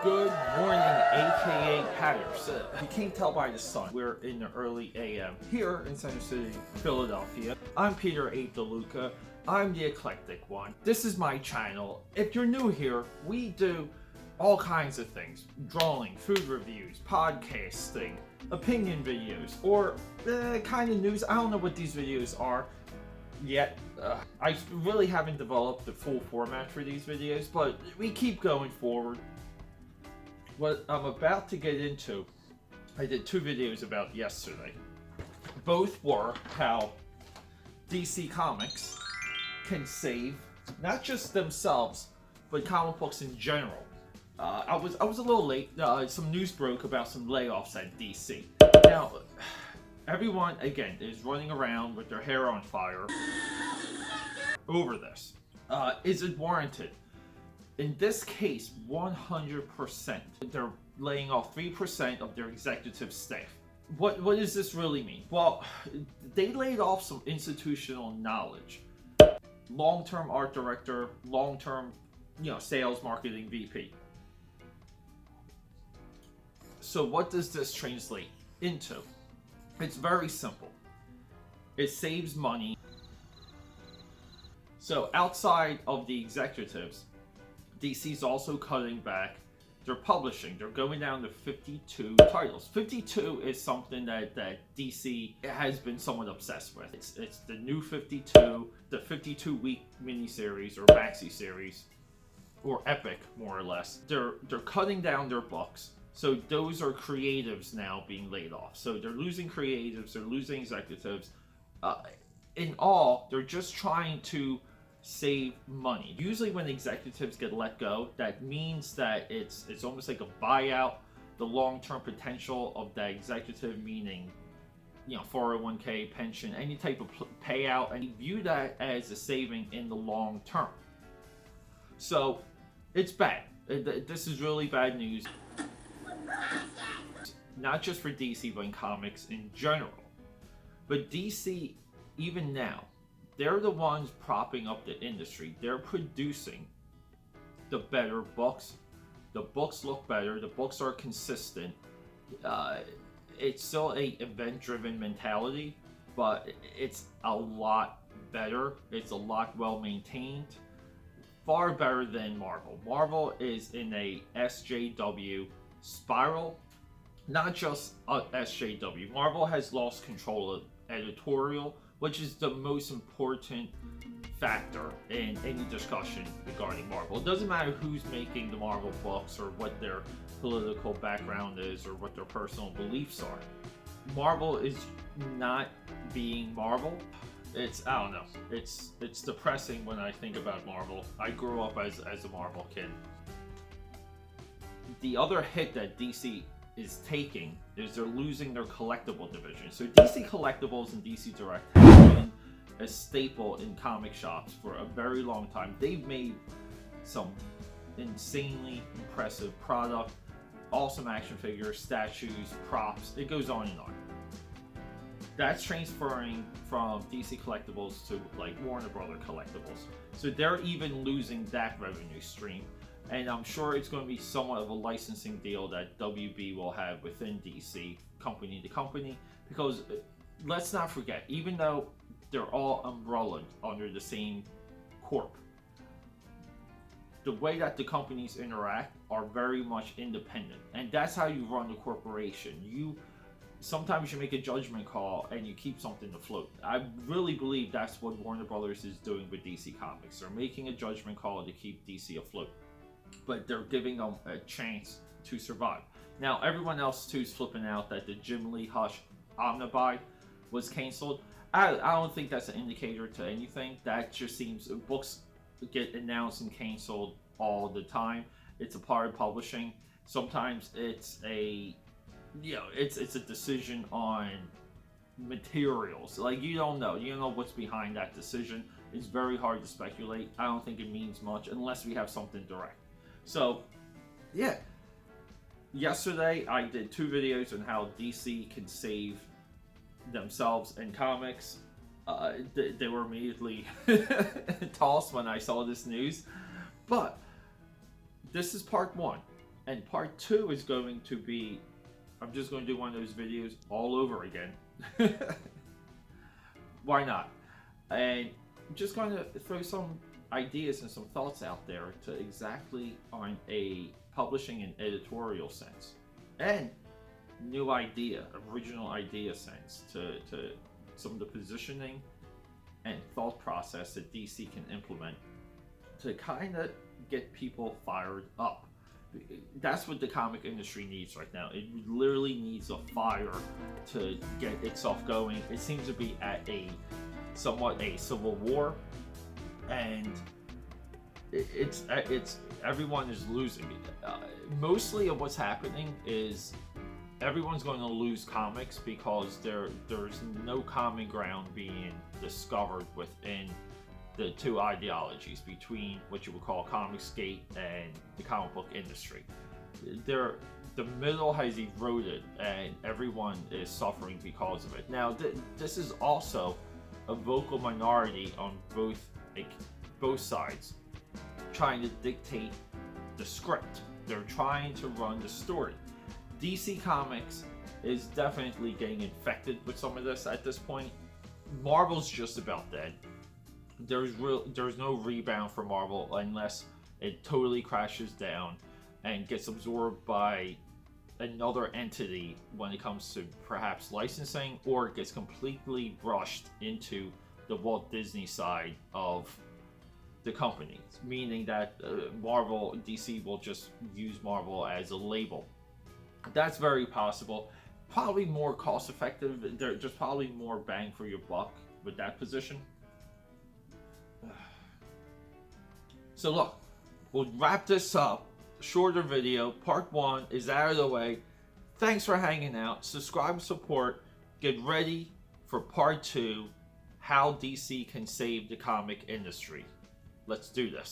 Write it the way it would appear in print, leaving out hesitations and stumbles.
Good morning, AKAPADers. If you can't tell by the sun, we're in the early AM here in Center City, Philadelphia. I'm Peter A. DeLuca. I'm the Eclectic one. This is my channel. If you're new here, we do all kinds of things. Drawing, food reviews, podcasting, opinion videos, or kind of news. I don't know what these videos are yet. I really haven't developed the full format for these videos, but we keep going forward. What I'm about to get into, I did two videos about yesterday. Both were how DC Comics can save not just themselves, but comic books in general. I was a little late. Some news broke about some layoffs at DC. Now, everyone again is running around with their hair on fire over this. Is it warranted? In this case, 100%. They're laying off 3% of their executive staff. What does this really mean? Well, they laid off some institutional knowledge. Long-term art director, long-term, sales marketing VP. So what does this translate into? It's very simple. It saves money. So outside of the executives, DC's also cutting back their publishing. They're going down to 52 titles. 52 is something that DC has been somewhat obsessed with. It's the new 52, the 52-week miniseries or maxi series, or epic, more or less. They're cutting down their books. So those are creatives now being laid off. So they're losing creatives, they're losing executives. In all, they're just trying to save money. Usually when executives get let go, that means that it's almost like a buyout. The long-term potential of that executive, meaning 401k, pension, any type of payout, and you view that as a saving in the long term. So it's bad. This is really bad news. Not just for DC, but in comics in general. But DC, even now, they're the ones propping up the industry. They're producing the better books. The books look better. The books are consistent. It's still a event-driven mentality, but it's a lot better. It's a lot well-maintained. Far better than Marvel. Marvel is in a SJW spiral. Not just SJW. Marvel has lost control of editorial, which is the most important factor in any discussion regarding Marvel. It doesn't matter who's making the Marvel books or what their political background is or what their personal beliefs are. Marvel is not being Marvel. I don't know. It's depressing when I think about Marvel. I grew up as a Marvel kid. The other hit that DC is taking is they're losing their collectible division. So DC Collectibles and DC Direct have been a staple in comic shops for a very long time. They've made some insanely impressive product, awesome action figures, statues, props, it goes on and on. That's transferring from DC Collectibles to like Warner Brothers Collectibles. So they're even losing that revenue stream. And I'm sure it's going to be somewhat of a licensing deal that WB will have within DC, company to company. Because let's not forget, even though they're all umbrellaed under the same corp, the way that the companies interact are very much independent. And that's how you run the corporation. Sometimes you make a judgment call and you keep something afloat. I really believe that's what Warner Brothers is doing with DC Comics. They're making a judgment call to keep DC afloat, but they're giving them a chance to survive. Now, everyone else too is flipping out that the Jim Lee Hush Omnibuy was canceled. I don't think that's an indicator to anything. That just seems books get announced and canceled all the time. It's a part of publishing. Sometimes it's a decision on materials. Like you don't know what's behind that decision. It's very hard to speculate. I don't think it means much unless we have something direct. So, yeah. Yesterday, I did two videos on how DC can save themselves in comics. They were immediately tossed when I saw this news. But this is part one. And part 2 is going to be, I'm just going to do one of those videos all over again. Why not? And I'm just going to throw some ideas and some thoughts out there to exactly on a publishing and editorial sense. And new idea, original idea sense to some of the positioning and thought process that DC can implement to kind of get people fired up. That's what the comic industry needs right now. It literally needs a fire to get itself going. It seems to be at somewhat a civil war, and it's everyone is losing. Mostly of what's happening is everyone's going to lose comics because there's no common ground being discovered within the two ideologies between what you would call Comicsgate and the comic book industry. The middle has eroded and everyone is suffering because of it. Now, this is also a vocal minority on both sides trying to dictate the script. They're trying to run the story. DC Comics is definitely getting infected with some of this at this point. Marvel's just about dead. There's no rebound for Marvel unless it totally crashes down and gets absorbed by another entity when it comes to perhaps licensing, or it gets completely brushed into the Walt Disney side of the company, meaning that DC will just use Marvel as a label. That's very possible. Probably more cost effective. There's probably more bang for your buck with that position. So look, we'll wrap this up. Shorter video. Part 1 is out of the way. Thanks for hanging out. Subscribe and support. Get ready for part 2, how DC can save the comic industry. Let's do this.